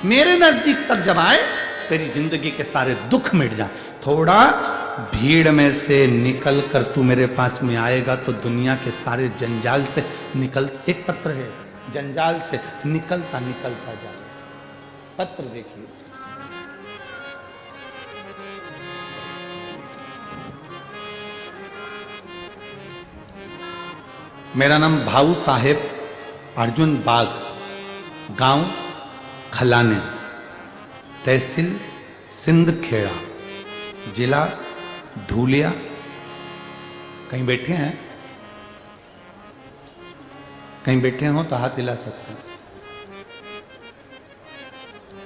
मेरे नजदीक तक जब आए तेरी जिंदगी के सारे दुख मिट जाए। थोड़ा भीड़ में से निकल कर तू मेरे पास में आएगा तो दुनिया के सारे जंजाल से निकल, एक पत्र है, जंजाल से निकलता निकलता जाए। पत्र देखिए, मेरा नाम भाऊ साहेब अर्जुन बाग, गांव खलाने, तहसील सिंध खेड़ा, जिला धूलिया। कहीं बैठे हैं, कहीं बैठे हो तो हाथ हिला सकते हैं।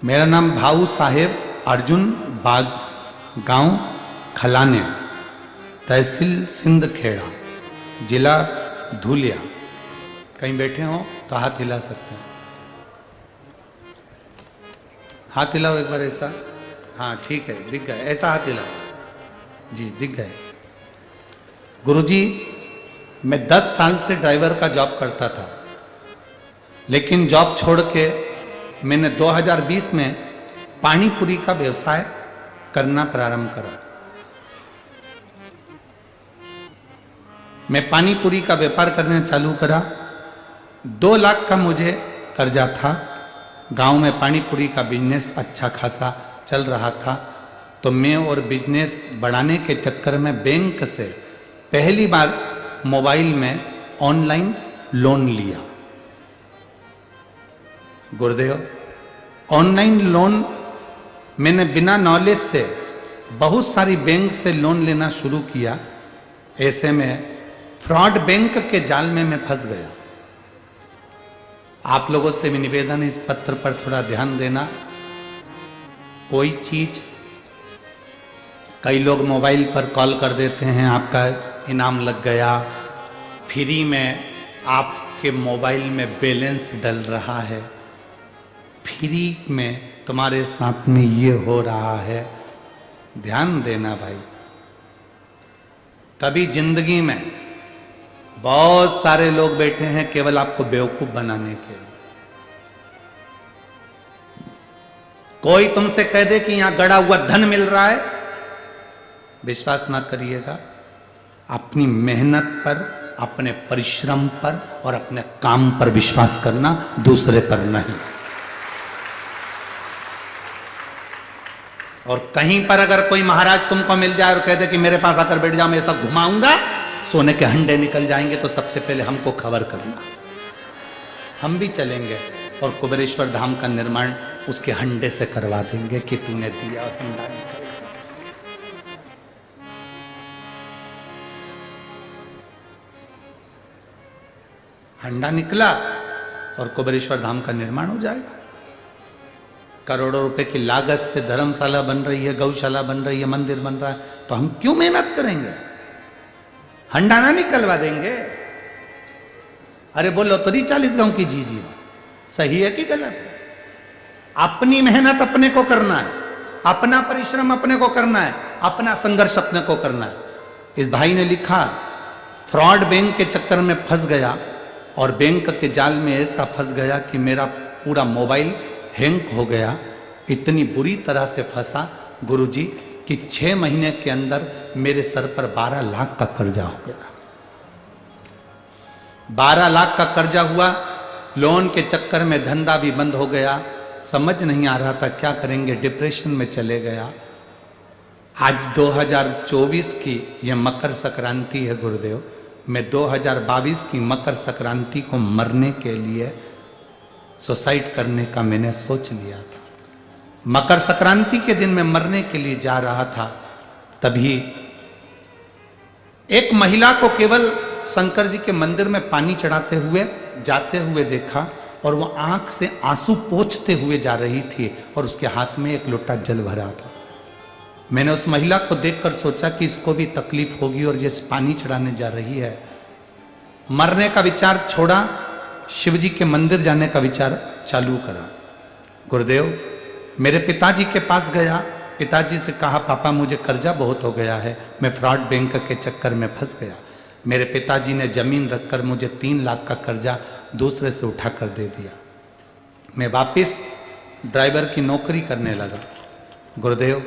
मेरा नाम भाऊ साहेब अर्जुन बाग, गांव खलाने, तहसील सिंध खेड़ा, जिला धूलिया। कहीं बैठे हो तो हाथ हिला सकते हैं। हाथ हिलाओ एक बार ऐसा, हाँ ठीक है, दिख गए, ऐसा हाथ हिलाओ जी, दिख गए। गुरुजी, मैं 10 साल से ड्राइवर का जॉब करता था, लेकिन जॉब छोड़ के मैंने 2020 में पानीपुरी का व्यवसाय करना प्रारंभ करा। मैं पानीपुरी का व्यापार करना चालू करा। 2 लाख का मुझे कर्जा था। गांव में पानीपुरी का बिजनेस अच्छा खासा चल रहा था, तो मैं और बिजनेस बढ़ाने के चक्कर में बैंक से पहली बार मोबाइल में ऑनलाइन लोन लिया। गुरुदेव, ऑनलाइन लोन मैंने बिना नॉलेज से बहुत सारी बैंक से लोन लेना शुरू किया। ऐसे में फ्रॉड बैंक के जाल में मैं फंस गया। आप लोगों से भी निवेदन है, इस पत्र पर थोड़ा ध्यान देना। कोई चीज, कई लोग मोबाइल पर कॉल कर देते हैं, आपका इनाम लग गया, फ्री में आपके मोबाइल में बैलेंस डल रहा है, फ्री में तुम्हारे साथ में ये हो रहा है। ध्यान देना भाई, कभी जिंदगी में बहुत सारे लोग बैठे हैं केवल आपको बेवकूफ बनाने के लिए। कोई तुमसे कह दे कि यहां गड़ा हुआ धन मिल रहा है, विश्वास ना करिएगा। अपनी मेहनत पर, अपने परिश्रम पर और अपने काम पर विश्वास करना, दूसरे पर नहीं। और कहीं पर अगर कोई महाराज तुमको मिल जाए और कह दे कि मेरे पास आकर बैठ जाओ, मैं सब घुमाऊंगा, सोने के हंडे निकल जाएंगे, तो सबसे पहले हमको खबर करना। हम भी चलेंगे और कुबेरेश्वर धाम का निर्माण उसके हंडे से करवा देंगे कि तूने दिया और हंडा निकल। हंडा निकला और कुबेरेश्वर धाम का निर्माण हो जाएगा। करोड़ों रुपए की लागत से धर्मशाला बन रही है, गौशाला बन रही है, मंदिर बन रहा है, तो हम क्यों मेहनत करेंगे? हंडा ना निकलवा देंगे? अरे बोलो तो 40 गांव की जी सही है कि गलत है? अपनी मेहनत अपने को करना है, अपना परिश्रम अपने को करना है, अपना संघर्ष अपने को करना है। इस भाई ने लिखा, फ्रॉड बैंक के चक्कर में फंस गया और बैंक के जाल में ऐसा फंस गया कि मेरा पूरा मोबाइल हैंग हो गया। इतनी बुरी तरह से फंसा गुरुजी कि 6 महीने के अंदर मेरे सर पर 12 लाख का कर्जा हो गया। 12 लाख का कर्जा हुआ। लोन के चक्कर में धंधा भी बंद हो गया। समझ नहीं आ रहा था क्या करेंगे, डिप्रेशन में चले गया। आज 2024 की यह मकर संक्रांति है गुरुदेव। मैं 2022 की मकर संक्रांति को मरने के लिए सुसाइड करने का मैंने सोच लिया था। मकर संक्रांति के दिन मैं मरने के लिए जा रहा था, तभी एक महिला को केवल शंकर जी के मंदिर में पानी चढ़ाते हुए जाते हुए देखा और वो आंख से आंसू पोंछते हुए जा रही थी और उसके हाथ में एक लोटा जल भरा था। मैंने उस महिला को देखकर सोचा कि इसको भी तकलीफ होगी और ये पानी चढ़ाने जा रही है। मरने का विचार छोड़ा, शिव जी के मंदिर जाने का विचार चालू करा। गुरुदेव, मेरे पिताजी के पास गया, पिताजी से कहा पापा मुझे कर्जा बहुत हो गया है, मैं फ्रॉड बैंक के चक्कर में फंस गया। मेरे पिताजी ने जमीन रखकर मुझे 3 लाख का कर्जा दूसरे से उठा कर दे दिया। मैं वापिस ड्राइवर की नौकरी करने लगा। गुरुदेव,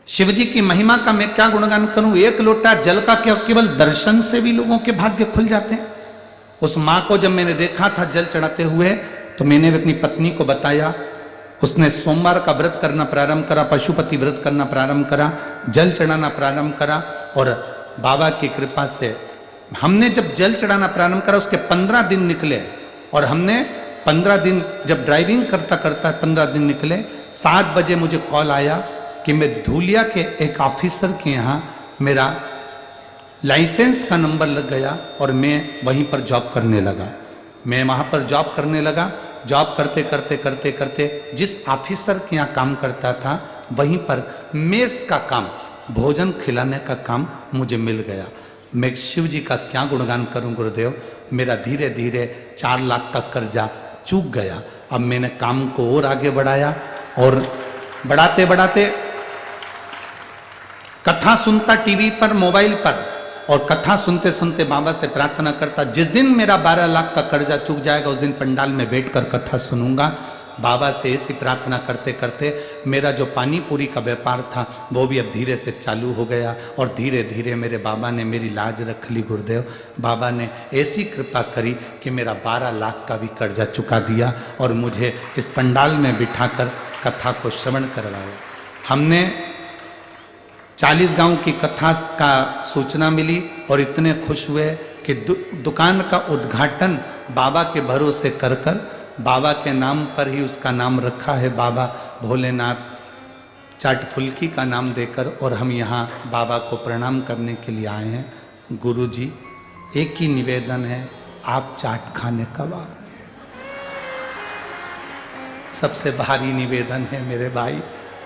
शिव जी की महिमा का मैं क्या गुणगान करूं, एक लोटा जल का क्या केवल दर्शन से भी लोगों के भाग्य खुल जाते हैं। उस मां को जब मैंने देखा था जल चढ़ाते हुए, तो मैंने अपनी पत्नी को बताया। उसने सोमवार का व्रत करना प्रारंभ करा, पशुपति व्रत करना प्रारंभ करा, जल चढ़ाना प्रारंभ करा, और बाबा की कृपा से हमने जब जल चढ़ाना प्रारंभ करा उसके 15 दिन निकले, और हमने 15 दिन जब ड्राइविंग करता करता 15 दिन निकले। 7 बजे मुझे कॉल आया कि मैं धूलिया के एक ऑफिसर के यहाँ मेरा लाइसेंस का नंबर लग गया और मैं वहीं पर जॉब करने लगा। मैं वहाँ पर जॉब करने लगा। जॉब करते करते करते करते जिस ऑफिसर के यहाँ काम करता था वहीं पर मेस का काम, भोजन खिलाने का काम मुझे मिल गया। मैं शिव जी का क्या गुणगान करूं गुरुदेव। मेरा धीरे धीरे 4 लाख का कर्जा चूक गया। अब मैंने काम को और आगे बढ़ाया, और बढ़ाते बढ़ाते कथा सुनता टीवी पर, मोबाइल पर, और कथा सुनते सुनते बाबा से प्रार्थना करता, जिस दिन मेरा 12 लाख का कर्जा चूक जाएगा उस दिन पंडाल में बैठकर कथा सुनूंगा। बाबा से ऐसी प्रार्थना करते करते मेरा जो पानी पूरी का व्यापार था वो भी अब धीरे से चालू हो गया, और धीरे धीरे मेरे बाबा ने मेरी लाज रख ली। गुरुदेव, बाबा ने ऐसी कृपा करी कि मेरा 12 लाख का भी कर्जा चुका दिया, और मुझे इस पंडाल में बिठाकर कथा को श्रवण करवाया। हमने 40 गांव की कथा का सूचना मिली, और इतने खुश हुए कि दुकान का उद्घाटन बाबा के भरोसे कर कर, बाबा के नाम पर ही उसका नाम रखा है, बाबा भोलेनाथ चाट फुल्की का नाम देकर, और हम यहाँ बाबा को प्रणाम करने के लिए आए हैं। गुरुजी, एक ही निवेदन है, आप चाट खाने कब आओ। सबसे भारी निवेदन है मेरे भाई,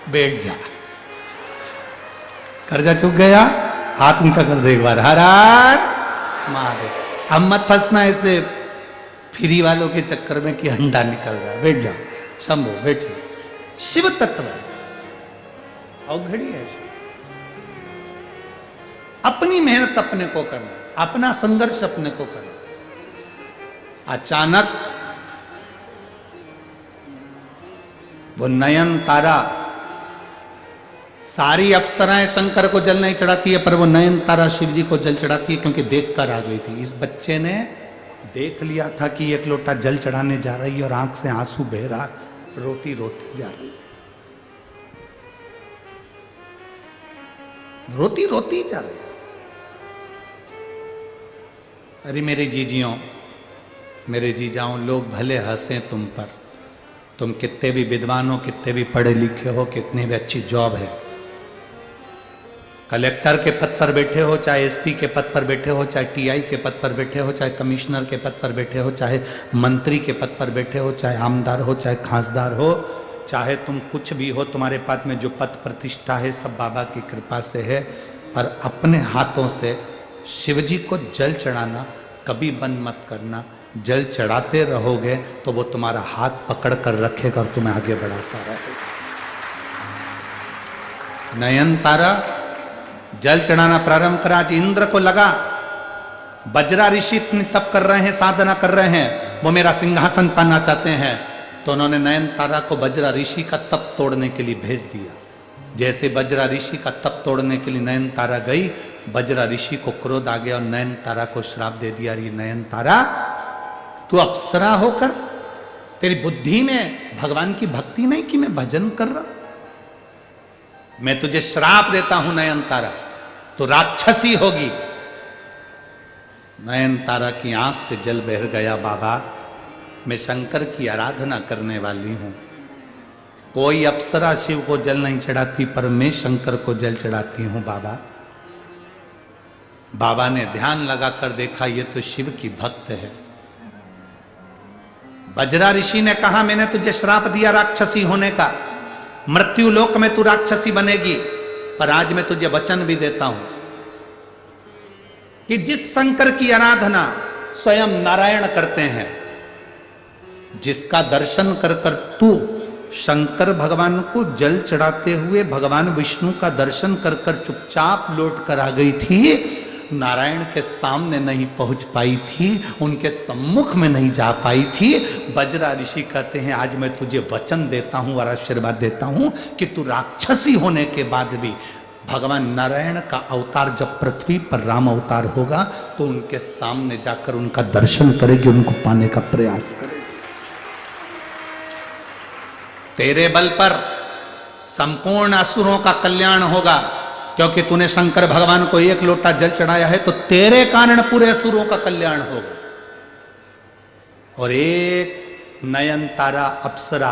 बैठ जा। कर्जा चुक गया, हाथ ऊंचा कर दे एक बार, हर हर महादेव। अब मत फंसना ऐसे फ्री वालों के चक्कर में कि अंडा निकल रहा है। बैठ जाओ, शंभो बैठिए। शिव तत्व है, अवघड़ी है। अपनी मेहनत अपने को करना, अपना संघर्ष अपने को करना। अचानक वो नयन तारा, सारी अप्सराएं शंकर को जल नहीं चढ़ाती है, पर वो नयन तारा शिव जी को जल चढ़ाती है, क्योंकि देख कर आ गई थी। इस बच्चे ने देख लिया था कि एक लोटा जल चढ़ाने जा रही है, और आंख से आंसू बह रहा, रोती रोती जा रही, रोती रोती जा रही। अरे मेरे जीजियों, मेरे जीजाओं, लोग भले हंसे तुम पर, तुम कितने भी विद्वान हो, कितने भी पढ़े लिखे हो, कितनी भी अच्छी जॉब है, कलेक्टर के पद पर बैठे हो, चाहे एसपी के पद पर बैठे हो, चाहे टीआई के पद पर बैठे हो, चाहे कमिश्नर के पद पर बैठे हो, चाहे मंत्री के पद पर बैठे हो, चाहे आमदार हो, चाहे खासदार हो, चाहे तुम कुछ भी हो, तुम्हारे पद में जो पद प्रतिष्ठा है सब बाबा की कृपा से है। पर अपने हाथों से शिवजी को जल चढ़ाना कभी बंद मत करना। जल चढ़ाते रहोगे तो वो तुम्हारा हाथ पकड़ कर रखेगा और तुम्हें आगे बढ़ाता रहेगा। नयन तारा जल चढ़ाना प्रारंभ करा। आज इंद्र को लगा वज्रा ऋषि इतनी तप कर रहे हैं, साधना कर रहे हैं, वो मेरा सिंहासन पाना चाहते हैं, तो उन्होंने नयन तारा को वज्रा ऋषि का तप तोड़ने के लिए भेज दिया। जैसे वज्रा ऋषि का तप तोड़ने के लिए नयन तारा गई, वज्रा ऋषि को क्रोध आ गया और नयन तारा को श्राप दे दिया, ये नयन तारा तू अप्सरा होकर तेरी बुद्धि में भगवान की भक्ति नहीं कि मैं भजन कर रहा, मैं तुझे श्राप देता हूं नयन तारा, तो राक्षसी होगी। नयन तारा की आंख से जल बह गया। बाबा, मैं शंकर की आराधना करने वाली हूं, कोई अप्सरा शिव को जल नहीं चढ़ाती, पर मैं शंकर को जल चढ़ाती हूं बाबा। बाबा ने ध्यान लगाकर देखा, ये तो शिव की भक्त है। वज्रा ऋषि ने कहा, मैंने तुझे श्राप दिया राक्षसी होने का, मृत्यु लोक में तू राक्षसी बनेगी, पर आज मैं तुझे वचन भी देता हूं कि जिस शंकर की आराधना स्वयं नारायण करते हैं, जिसका दर्शन कर कर तू शंकर भगवान को जल चढ़ाते हुए भगवान विष्णु का दर्शन कर कर चुपचाप लौट कर आ गई थी, नारायण के सामने नहीं पहुंच पाई थी, उनके सम्मुख में नहीं जा पाई थी। बजरा ऋषि कहते हैं आज मैं तुझे वचन देता हूं और आशीर्वाद देता हूं कि तू राक्षसी होने के बाद भी भगवान नारायण का अवतार जब पृथ्वी पर राम अवतार होगा तो उनके सामने जाकर उनका दर्शन करेगी, उनको पाने का प्रयास करेगी। तेरे बल पर संपूर्ण असुरों का कल्याण होगा, क्योंकि तूने शंकर भगवान को एक लोटा जल चढ़ाया है, तो तेरे कारण पूरे असुरों का कल्याण होगा। और एक नयन तारा अप्सरा